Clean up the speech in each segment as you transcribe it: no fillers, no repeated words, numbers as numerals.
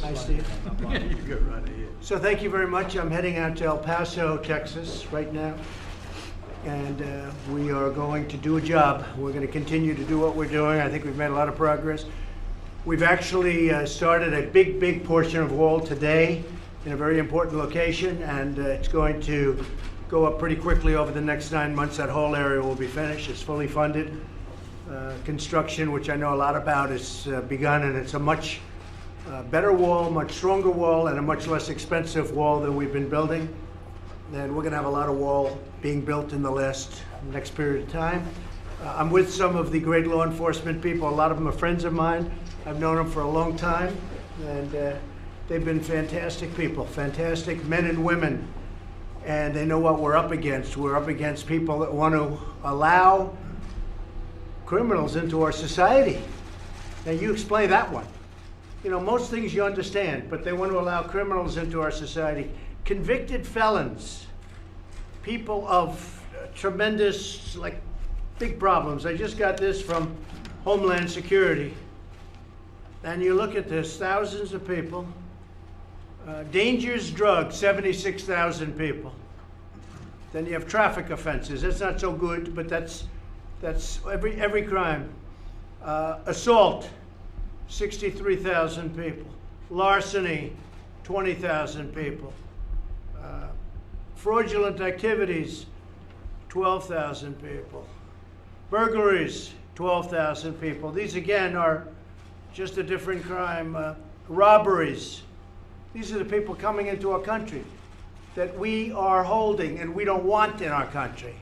Hi, Steve. You go right ahead. So thank you very much. I'm heading out to El Paso, Texas right now. And we are going to do a job. We're going to continue to do what we're doing. I think we've made a lot of progress. We've actually started a big portion of wall today in a very important location, and it's going to go up pretty quickly over the next 9 months. That whole area will be finished. It's fully funded. Construction, which I know a lot about, is begun, and it's a much better wall, much stronger wall, and a much less expensive wall than we've been building. And we're going to have a lot of wall being built in the next period of time. I'm with some of the great law enforcement people. A lot of them are friends of mine. I've known them for a long time, and they've been fantastic people, fantastic men and women, and they know what we're up against. We're up against people that want to allow criminals into our society. Now, you explain that one. You know, most things you understand, but they want to allow criminals into our society. Convicted felons, people of tremendous, big problems. I just got this from Homeland Security. And you look at this, thousands of people. Dangerous drugs, 76,000 people. Then you have traffic offenses. That's not so good, but that's every crime. Assault, 63,000 people. Larceny, 20,000 people. Fraudulent activities, 12,000 people. Burglaries, 12,000 people. These again are just a different crime. Robberies. These are the people coming into our country that we are holding and we don't want in our country.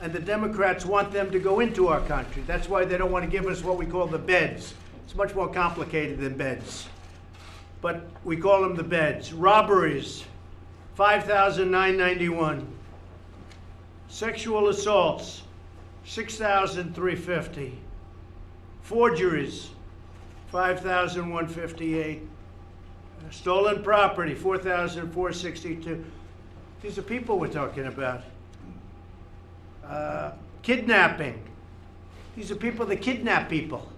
And the Democrats want them to go into our country. That's why they don't want to give us what we call the beds. It's much more complicated than beds. But we call them the beds. Robberies, 5,991. Sexual assaults, 6,350. Forgeries, 5,158. Stolen property, 4,462. These are people we're talking about. Kidnapping. These are people that kidnap people.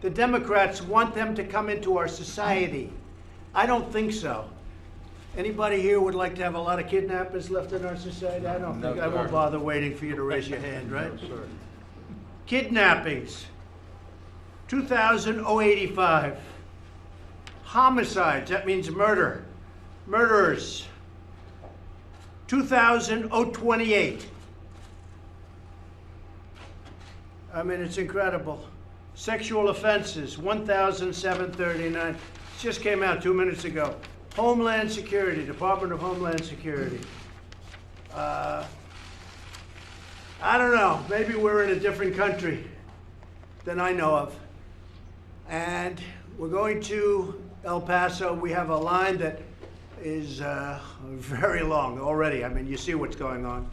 The Democrats want them to come into our society. I don't think so. Anybody here would like to have a lot of kidnappers left in our society? I don't think. I won't bother waiting for you to raise your hand, right? No, sir. Kidnappings, 2,085. Homicides, that means murder. Murderers, 2,028. I mean, it's incredible. Sexual offenses, 1,739. It just came out 2 minutes ago. Homeland Security, Department of Homeland Security. I don't know, maybe we're in a different country than I know of. And we're going to El Paso. We have a line that is very long already. I mean, you see what's going on.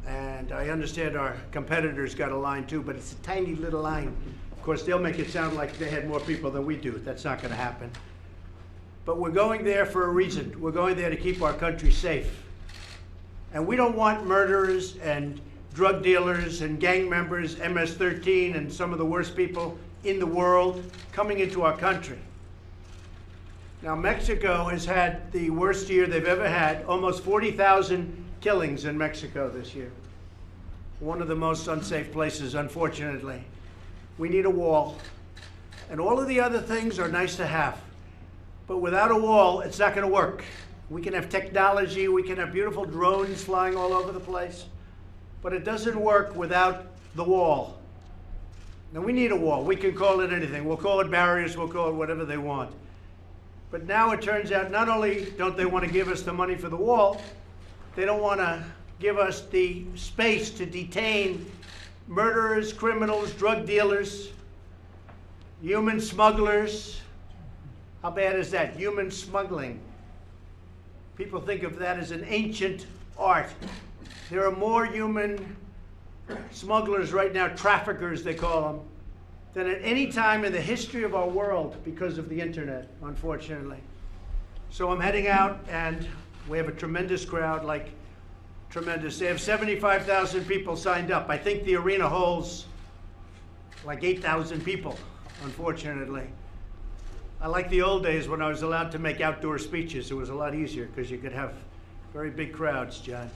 And I understand our competitors got a line too, but it's a tiny little line. Of course, they'll make it sound like they had more people than we do. That's not going to happen. But we're going there for a reason. We're going there to keep our country safe. And we don't want murderers and drug dealers and gang members, MS-13, and some of the worst people in the world coming into our country. Now, Mexico has had the worst year they've ever had, almost 40,000 killings in Mexico this year. One of the most unsafe places, unfortunately. We need a wall. And all of the other things are nice to have. But without a wall, it's not going to work. We can have technology, we can have beautiful drones flying all over the place, but it doesn't work without the wall. Now, we need a wall. We can call it anything. We'll call it barriers, we'll call it whatever they want. But now it turns out not only don't they want to give us the money for the wall, they don't want to give us the space to detain murderers, criminals, drug dealers, human smugglers. How bad is that? Human smuggling. People think of that as an ancient art. There are more human smugglers right now, traffickers they call them, than at any time in the history of our world because of the internet, unfortunately. So I'm heading out, and we have a tremendous crowd, tremendous. They have 75,000 people signed up. I think the arena holds like 8,000 people, unfortunately. I like the old days when I was allowed to make outdoor speeches. It was a lot easier because you could have very big crowds, John.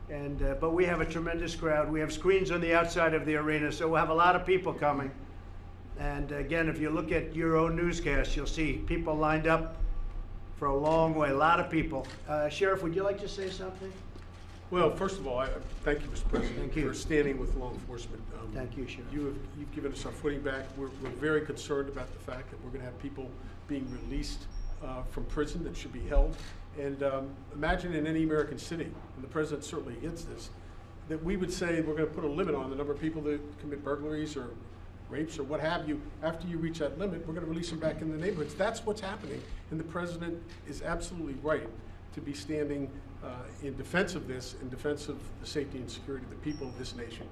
And but we have a tremendous crowd. We have screens on the outside of the arena, so we'll have a lot of people coming. And again, if you look at your own newscast, you'll see people lined up for a long way, a lot of people. Sheriff, would you like to say something? Well, first of all, I thank you, Mr. President, Thank you. for standing with law enforcement. Thank you, Sheriff. You've given us our footing back. We're very concerned about the fact that we're going to have people being released from prison that should be held. And imagine in any American city, and the president certainly against this, that we would say we're going to put a limit on the number of people that commit burglaries or rapes or what have you. After you reach that limit, we're going to release them back in the neighborhoods. That's what's happening. And the president is absolutely right to be standing in defense of this, in defense of the safety and security of the people of this nation.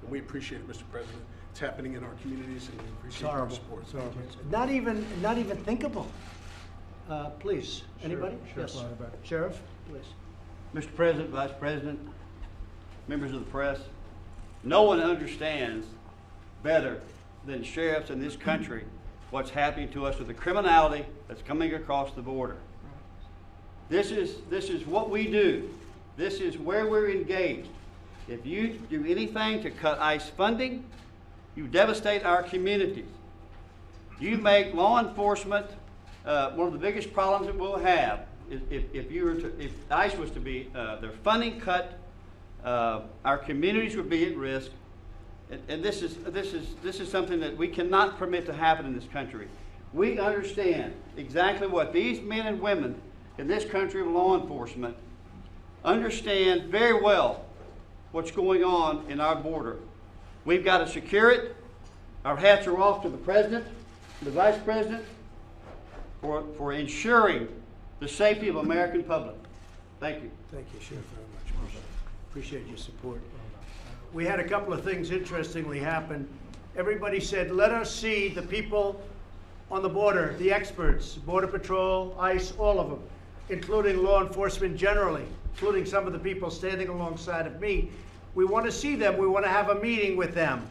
And we appreciate it, Mr. President. It's happening in our communities, and we appreciate your support. It's horrible. Not even thinkable. Please, anybody? Yes, Sheriff, please. Mr. President, Vice President, members of the press, no one understands better than sheriffs in this country what's happening to us with the criminality that's coming across the border. This is what we do. This is where we're engaged. If you do anything to cut ICE funding, you devastate our communities. You make law enforcement one of the biggest problems that we'll have is if ICE was to be their funding cut, our communities would be at risk, and this is something that we cannot permit to happen in this country. We understand exactly what these men and women in this country of law enforcement understand very well what's going on in our border. We've got to secure it. Our hats are off to the President, the Vice President, for ensuring the safety of American public. Thank you. Thank you, Sheriff, very much. Appreciate your support. We had a couple of things interestingly happen. Everybody said, let us see the people on the border, the experts, Border Patrol, ICE, all of them, including law enforcement generally, including some of the people standing alongside of me. We want to see them. We want to have a meeting with them.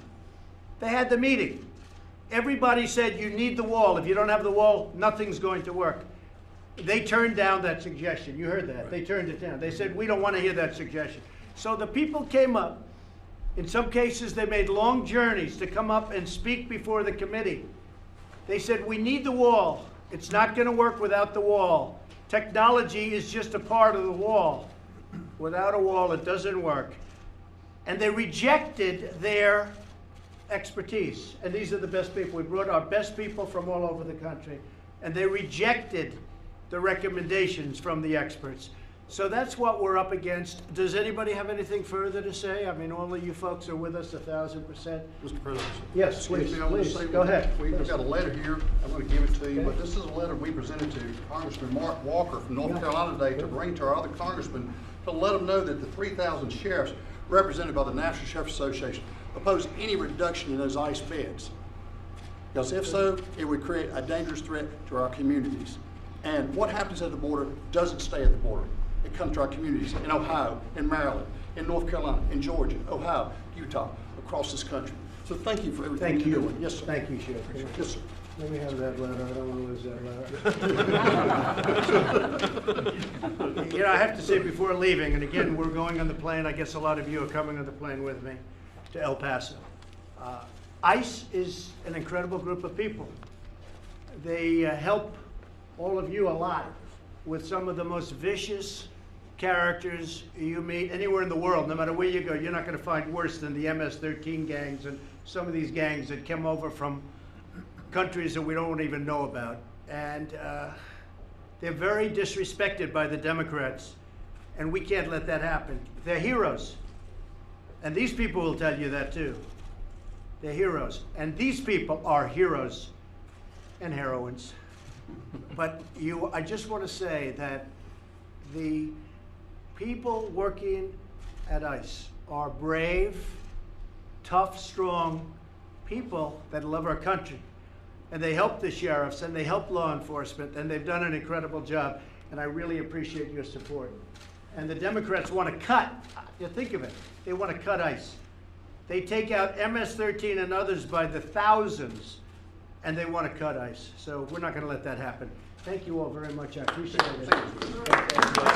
They had the meeting. Everybody said, you need the wall. If you don't have the wall, nothing's going to work. They turned down that suggestion. You heard that. Right. They turned it down. They said, we don't want to hear that suggestion. So the people came up. In some cases, they made long journeys to come up and speak before the committee. They said, we need the wall. It's not going to work without the wall. Technology is just a part of the wall. Without a wall, it doesn't work. And they rejected their expertise. And these are the best people. We brought our best people from all over the country. And they rejected the recommendations from the experts. So that's what we're up against. Does anybody have anything further to say? I mean, all of you folks are with us 1,000%. Mr. President. Yes, please, go ahead. We've got a letter here. I'm going to give it to you, but this is a letter we presented to Congressman Mark Walker from North Carolina today to bring to our other congressmen to let them know that the 3,000 sheriffs represented by the National Sheriff's Association oppose any reduction in those ICE beds. Because if so, it would create a dangerous threat to our communities. And what happens at the border doesn't stay at the border. It comes to our communities in Ohio, in Maryland, in North Carolina, in Georgia, Ohio, Utah, across this country. So thank you for everything you're doing. Yes, sir. Thank you, Sheriff. Yes, sir. Let me have that letter. I don't want to lose that letter. You know, I have to say before leaving, and again, we're going on the plane. I guess a lot of you are coming on the plane with me to El Paso. ICE is an incredible group of people. They help all of you a lot with some of the most vicious characters you meet anywhere in the world. No matter where you go, you're not going to find worse than the MS-13 gangs and some of these gangs that come over from countries that we don't even know about. And they're very disrespected by the Democrats, and we can't let that happen. They're heroes. And these people will tell you that too. They're heroes. And these people are heroes and heroines. But I just want to say that the people working at ICE are brave, tough, strong people that love our country. And they help the sheriffs and they help law enforcement, and they've done an incredible job. And I really appreciate your support. And the Democrats want to cut, you think of it, they want to cut ICE. They take out MS-13 and others by the thousands. and they want to cut ice. So we're not going to let that happen. Thank you all very much. I appreciate it. Thank you.